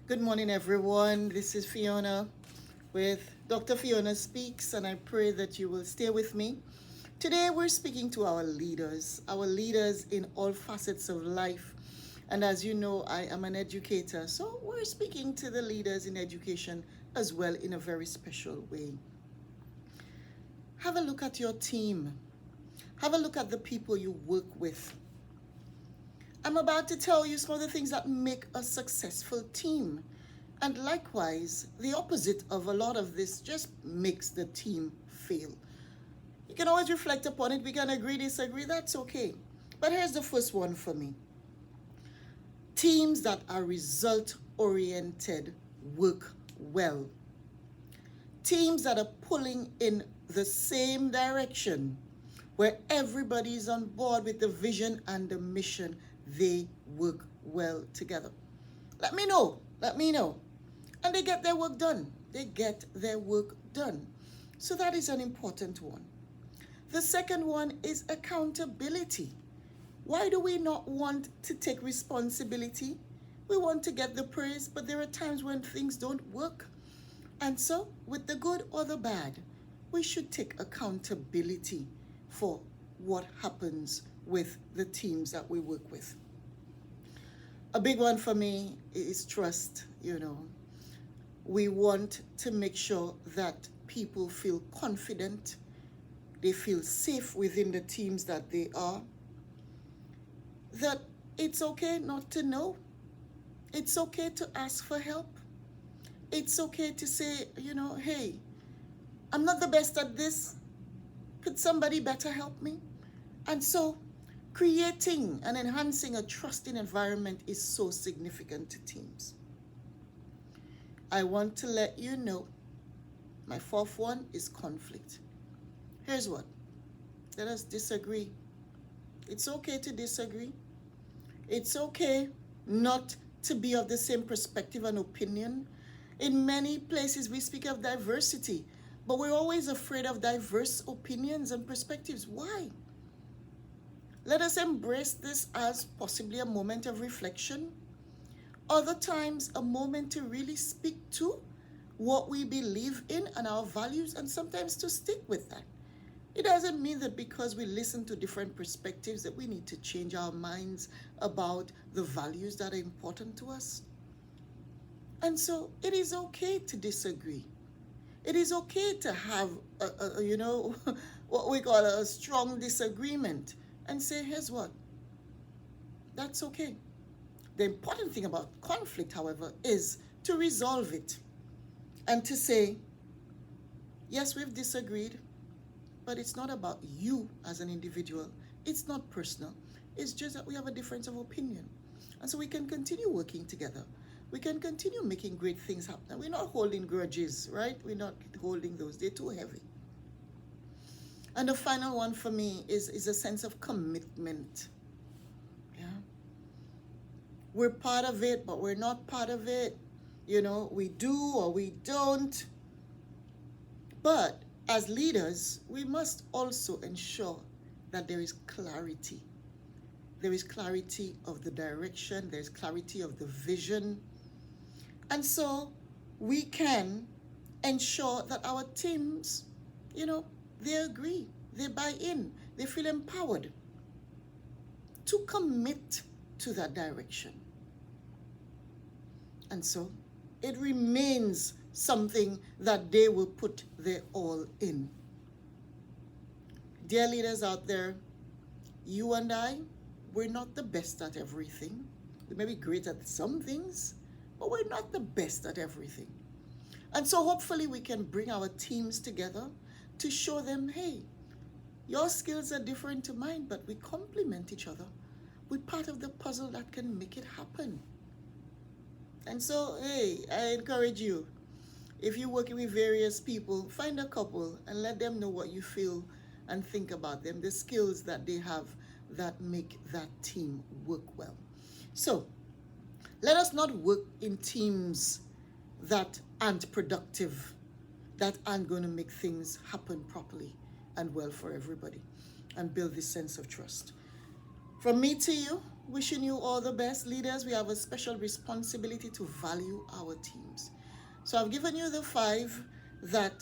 Good morning, everyone. This is Fiona with Dr. Fiona Speaks, and I pray that you will stay with me. Today, we're speaking to our leaders in all facets of life. And as you know, I am an educator, so we're speaking to the leaders in education as well in a very special way. Have a look at your team. Have a look at the people you work with. I'm about to tell you some of the things that make a successful team. And likewise, the opposite of a lot of this just makes the team fail. You can always reflect upon it. We can agree, disagree, that's okay. But here's the first one for me. Teams that are result-oriented work well. Teams that are pulling in the same direction, where everybody's on board with the vision and the mission, they work well together. Let me know. And they get their work done. So that is an important one. The second one is accountability. Why do we not want to take responsibility? We want to get the praise, but there are times when things don't work. And so, with the good or the bad, we should take accountability for what happens with the teams that we work with. A big one for me is trust. We want to make sure that people feel confident, they feel safe within the teams that they are, that it's okay not to know, it's okay to ask for help, it's okay to say, hey, I'm not the best at this, could somebody better help me? And so creating and enhancing a trusting environment is so significant to teams. I want to let you know, my fourth one is conflict. Here's what. Let us disagree. It's okay to disagree. It's okay not to be of the same perspective and opinion. In many places we speak of diversity, but we're always afraid of diverse opinions and perspectives. Why? Let us embrace this as possibly a moment of reflection. Other times, a moment to really speak to what we believe in and our values, and sometimes to stick with that. It doesn't mean that because we listen to different perspectives that we need to change our minds about the values that are important to us. And so it is okay to disagree. It is okay to have, what we call a strong disagreement and say, here's what. That's okay. The important thing about conflict, however, is to resolve it and to say, yes, we've disagreed, but it's not about you as an individual. It's not personal. It's just that we have a difference of opinion. And so we can continue working together. We can continue making great things happen. We're not holding grudges, right? We're not holding those. They're too heavy. And the final one for me is a sense of commitment. Yeah. We're part of it, but we're not part of it. We do or we don't. But as leaders, we must also ensure that there is clarity. There is clarity of the direction. There's clarity of the vision. And so we can ensure that our teams, they agree, they buy in, they feel empowered to commit to that direction. And so it remains something that they will put their all in. Dear leaders out there, you and I, we're not the best at everything. We may be great at some things, but we're not the best at everything. And so hopefully we can bring our teams together to show them, hey, your skills are different to mine, but we complement each other. We're part of the puzzle that can make it happen. And so, hey, I encourage you, if you're working with various people, find a couple and let them know what you feel and think about them, the skills that they have that make that team work well. So, let us not work in teams that aren't productive, that aren't going to make things happen properly and well for everybody, and build this sense of trust. From me to you, Wishing you all the best. Leaders, we have a special responsibility to value our teams. So I've given you the 5 that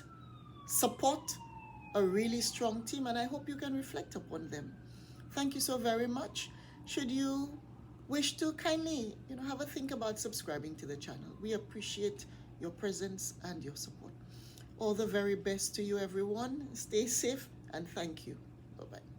support a really strong team, and I hope you can reflect upon them. Thank you so very much. Should you wish to, kindly, have a think about subscribing to the channel. We appreciate your presence and your support. All the very best to you, everyone. Stay safe, and thank you. Bye-bye.